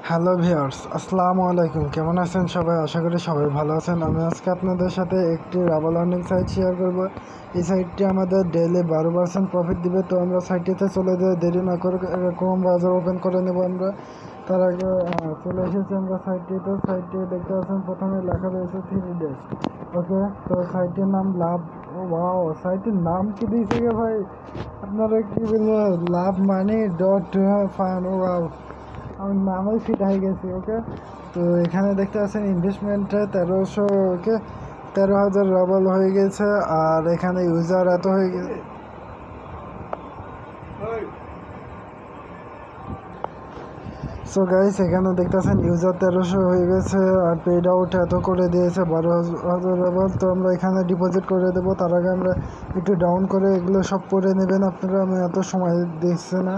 Hello viewers, আসসালামু আলাইকুম। কেমন আছেন সবাই? আশা করি সবাই ভালো আছেন। আমি আজকে আপনাদের সাথে একটি রাবাল আর্নিং সাইট শেয়ার করব। এই সাইটটি আমাদের ডেইলি 12% প্রফিট দিবে। তো আমরা সাইটটিতে চলে যাই, দেরি না করে ক্রোম ব্রাউজার ওপেন করে নেব আমরা। তার আগে চলে এসেছি আমরা সাইটটিতে। সাইটটি দেখতে পাচ্ছেন প্রথমে লেখা রয়েছে 3 ডেজ। ওকে, তো সাইটটির নাম লাভ। ওয়াও, সাইটের নাম কি দিয়েছে গে ভাই! আপনারা কি বলবেন? লাভ মানি ডট ফান। ওয়াও, আমি নামেই ফিট হয়ে গেছি। ওকে, তো এখানে দেখতে পাচ্ছেন ইনভেস্টমেন্টে 1300, ওকে 13,000 রাবল হয়ে গেছে। আর এখানে ইউজার এত হয়ে গেছে। সো গাইস, এখানে দেখতেছেন ইউজার 1300 হয়ে গেছে আর পেড আউট এত করে দিয়েছে 12,000 রাবল। তো আমরা এখানে ডিপোজিট করে দেবো। তার আগে আমরা একটু ডাউন করে এগুলো সব করে নেবেন আপনারা। আমি এত সময় দিচ্ছি না।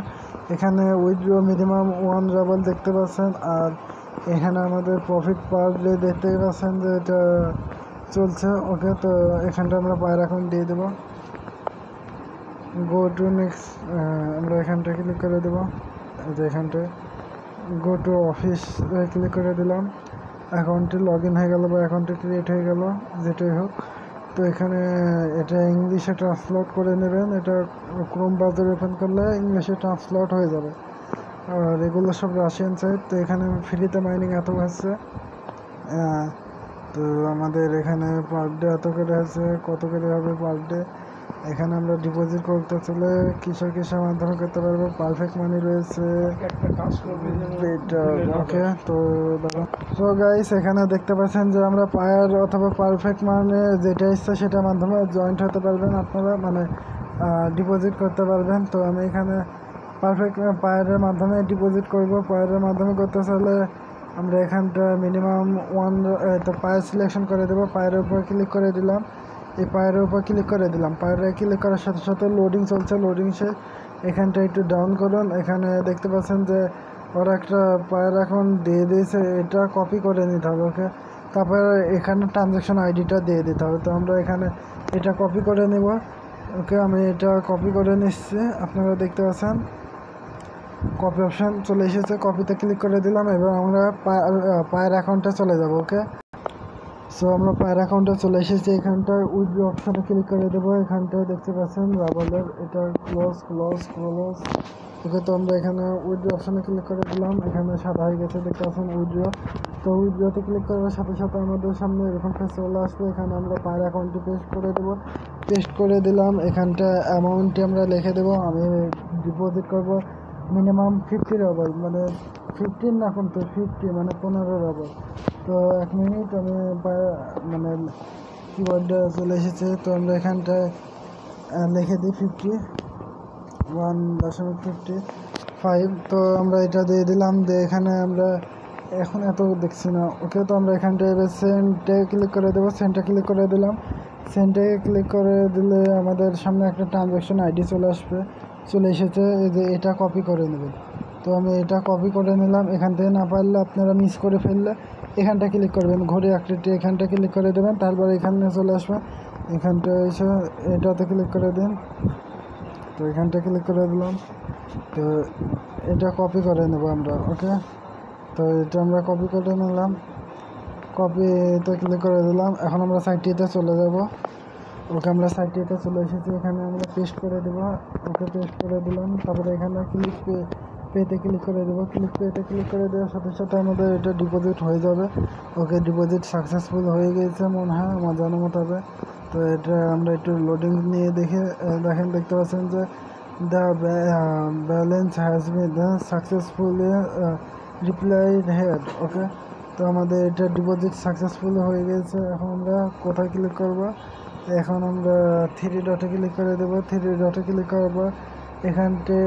এখানে উইথড্র মিনিমাম 1 রাবল দেখতে পাচ্ছেন। আর এখানে আমাদের প্রফিট পার ডে দেখতে পাচ্ছেন যে এটা চলছে। ওকে, তো এখানটা আমরা পায়ের অ্যাকাউন্ট দিয়ে দেবো। গো টু নেক্সট, আমরা এখানটা ক্লিক করে দেবো। যে এখানটায় গো টু অফিস ক্লিক করে দিলাম। অ্যাকাউন্টটি লগ ইন হয়ে গেল বা অ্যাকাউন্টটি ক্রিয়েট হয়ে গেল, যেটাই হোক। তো এখানে এটা ইংলিশে ট্রান্সলেট করে নেবেন। এটা ক্রোম ব্রাউজার ওপেন করলে ইংলিশে ট্রান্সলেট হয়ে যাবে। আর এগুলো সব রাশিয়ান সাইট। তো এখানে ফ্রিতে মাইনিং এত হচ্ছে। তো আমাদের এখানে পার ডে এত করে আছে, কত করে হবে পার ডে। এখানে আমরা ডিপোজিট করতে চলে কিসের মাধ্যমে করতে পারবো। পারফেক্ট মানি রয়েছে। ওকে, তো সো গাইস, এখানে দেখতে পাচ্ছেন যে আমরা পায়ার অথবা পারফেক্ট মানে যেটা ইচ্ছা সেটার মাধ্যমে জয়েন্ট হতে পারবেন আপনারা, মানে ডিপোজিট করতে পারবেন। তো আমি এখানে পারফেক্ট পায়ারের মাধ্যমে ডিপোজিট করব। পায়ারের মাধ্যমে করতে চাইলে আমরা এখানটা মিনিমাম 1 তো পায়ার সিলেকশন করে দেবো। পায়ের উপর ক্লিক করে দিলাম। এই পায়ের উপর ক্লিক করে দিলাম। পায়ের ক্লিক করার সাথে সাথে লোডিং চলছে। লোডিং সে এখানটা একটু ডাউন করুন। এখানে দেখতে পাচ্ছেন যে ওরা একটা পায়ের অ্যাকাউন্ট দিয়ে দিয়েছে, এটা কপি করে নিতে হবে। ওকে, তারপরে এখানে ট্রানজ্যাকশন আইডিটা দিয়ে দিতে হবে। তো আমরা এখানে এটা কপি করে নেব। ওকে, আমি এটা কপি করে নিচ্ছি। আপনারা দেখতে পাচ্ছেন কপি অপশান চলে এসেছে। কপিতে ক্লিক করে দিলাম। এবার আমরা পায়ের অ্যাকাউন্টে চলে যাব। ওকে, সো আমরা পায়ের অ্যাকাউন্টে চলে এসেছি। এখানটায় উইথড্র অপশানে ক্লিক করে দেবো। এখানটায় দেখতে পাচ্ছেন রাবালের এটা ক্লোজ। ওকে, তো আমরা এখানে উইথড্র অপশানে ক্লিক করে দিলাম। এখানে সাদা হয়ে গেছে, দেখতে পাচ্ছেন উইথড্র। তো উইথড্রতে ক্লিক করার সাথে সাথে আমাদের সামনে এরকম ফেস চলে আসবে। এখানে আমরা পায়ের অ্যাকাউন্টটি পেস্ট করে দেবো। পেস্ট করে দিলাম। এখানটা অ্যামাউন্টটি আমরা লিখে দেবো। আমি ডিপোজিট করব মিনিমাম 50 রাবল, মানে 15 না, কিন্তু 50 মানে 15 রাবল। তো 1 মিনিট, আমি মানে কিবোর্ডে চলে এসেছে। তো আমরা এখানটায় লিখে দিই 51.55। তো আমরা এটা দিয়ে দিলাম। দিয়ে এখানে আমরা এখন এত দেখছি না। ওকে, তো আমরা এখানটায় এবার সেন্টে ক্লিক করে দেবো। সেন্টে ক্লিক করে দিলাম। সেন্টে ক্লিক করে দিলে আমাদের সামনে একটা ট্রানজ্যাকশন আইডি চলে এসেছে। এই যে এটা কপি করে নেবেন। তো আমি এটা কপি করে নিলাম। এখান থেকে না পারলে আপনারা মিস করে ফেললে এখানটা ক্লিক করবেন, ঘড়ি আকৃতি এখানটা ক্লিক করে দেবেন। তারপর এখানে চলে আসবে। এখানটা এসে এটাতে ক্লিক করে দিন। তো এখানটা ক্লিক করে দিলাম। তো এটা কপি করে নেব আমরা। ওকে, তো এটা আমরা কপি করে নিলাম। কপিতে ক্লিক করে দিলাম। এখন আমরা সাইটটিতে চলে যাব। ওকে, আমরা সাইটটিতে চলে এসেছি। এখানে আমরা পেস্ট করে দেবো। ওকে, পেস্ট করে দিলাম। তারপরে এখানে পেতে ক্লিক করে দেবো। পেতে ক্লিক করে দেওয়ার সাথে সাথে আমাদের এটা ডিপোজিট হয়ে যাবে। ওকে, ডিপোজিট সাকসেসফুল হয়ে গিয়েছে মনে হয় আমার জানা মতো হবে। তো এটা আমরা একটু লোডিং নিয়ে দেখেন, দেখতে পাচ্ছেন যে the balance has been successfully replied head. Okay, তো আমাদের এটা ডিপোজিট সাকসেসফুল হয়ে গেছে। এখন আমরা কোথায় ক্লিক করব? এখন আমরা 3 ডটে ক্লিক করে দেবো। 3 ডটে ক্লিক করার পর এখানটে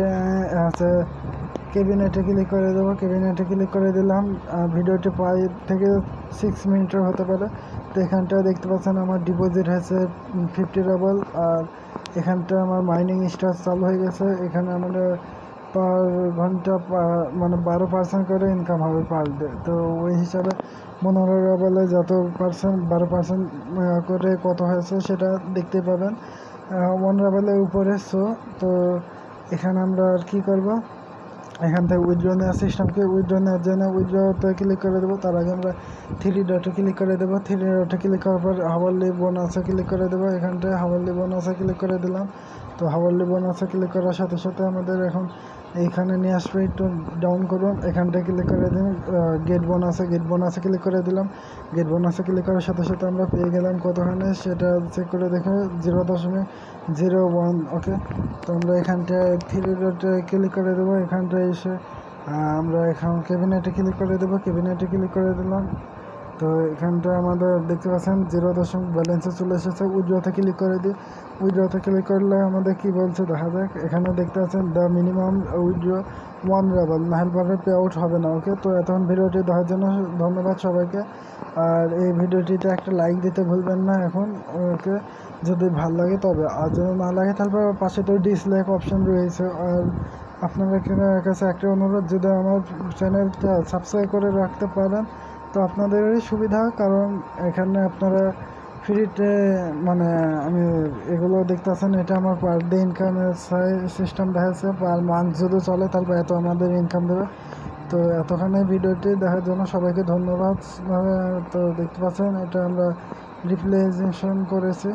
আছে ক্যাবিনেটে ক্লিক করে দেবো। ক্যাবিনেটে ক্লিক করে দিলাম। ভিডিওটি 5 থেকে 6 মিনিটের হতে পারে। তো এখানটা দেখতে পাচ্ছেন আমার ডিপোজিট হয়েছে 50 রাবল। আর এখানটা আমার মাইনিং স্টার্ট চালু হয়ে গেছে। এখানে আমাদের পার ঘন্টা মানে 12% করে ইনকাম হবে পার ডে। তো ওই হিসাবে 15 রাবলে যত পার্সেন্ট 12% করে কত হয়েছে সেটা দেখতে পাবেন 1 রাবলের উপরে। তো এখানে আমরা আর কি করব, এখান থেকে উইথড্র নেওয়ার সিস্টেমকে উইথড্র নেওয়ার জন্য উইথড্রতে ক্লিক করে দেবো। তার আগে আমরা থ্রি ডটে ক্লিক করে দেবো। থ্রি ডটে ক্লিক করার পর হাওয়ারলি বোনাসে ক্লিক করে দেবো। এখানটায় হাওয়ারলি বোনাসে ক্লিক করে দিলাম। তো হাওয়ারলি বোনাসে ক্লিক করার সাথে সাথে আমাদের এখন এইখানে নিয়ে আসবে, একটু ডাউন করুন। এখানটায় ক্লিক করে দিন গেট বোনাসে ক্লিক করে দিলাম। গেট বোনাসে ক্লিক করার সাথে সাথে আমরা পেয়ে গেলাম কতখানে সেটা চেক করে দেখে 0.01। ওকে, তো আমরা এখানটায় থ্রি ডটে ক্লিক করে দেবো। এখানটায় এসে আমরা এখন ক্যাবিনেটে ক্লিক করে দেবো। ক্যাবিনেটে ক্লিক করে দিলাম। তো এখানটা আমাদের দেখতে পাচ্ছেন 0 ব্যালেন্সে চলে এসেছে। উইথড্রতে ক্লিক করে দিই। উইথড্রতে ক্লিক করলে আমাদের কি বলছে দেখা যাক। এখানে দেখতে পাচ্ছেন দ্য মিনিমাম উইথড্র 1 রেবল, নাহলে পরে পে আউট হবে না। ওকে, তো এতক্ষণ ভিডিওটি দেখার জন্য ধন্যবাদ সবাইকে। আর এই ভিডিওটিতে একটা লাইক দিতে ভুলবেন না এখন। ওকে, যদি ভালো লাগে তবে, আর যদি না লাগে তাহলে পাশে তো ডিসলাইক অপশন রয়েছে। আর আপনাদের কাছে একটা অনুরোধ, যদি আমার চ্যানেলটা সাবস্ক্রাইব করে রাখতে পারেন তো আপনাদেরই সুবিধা, কারণ এখানে আপনারা ফ্রিতে মানে আমি এগুলো দেখতেছেন, এটা আমার পার ডে ইনকামের সিস্টেম দেখাচ্ছে। পার মান্থ যদি চলে তাহলে এত আমাদের ইনকাম দেবে। তো এতখানি ভিডিওটি দেখার জন্য সবাইকে ধন্যবাদ। তো দেখতে পাচ্ছেন এটা আমরা রিপ্লেসেশন করেছি।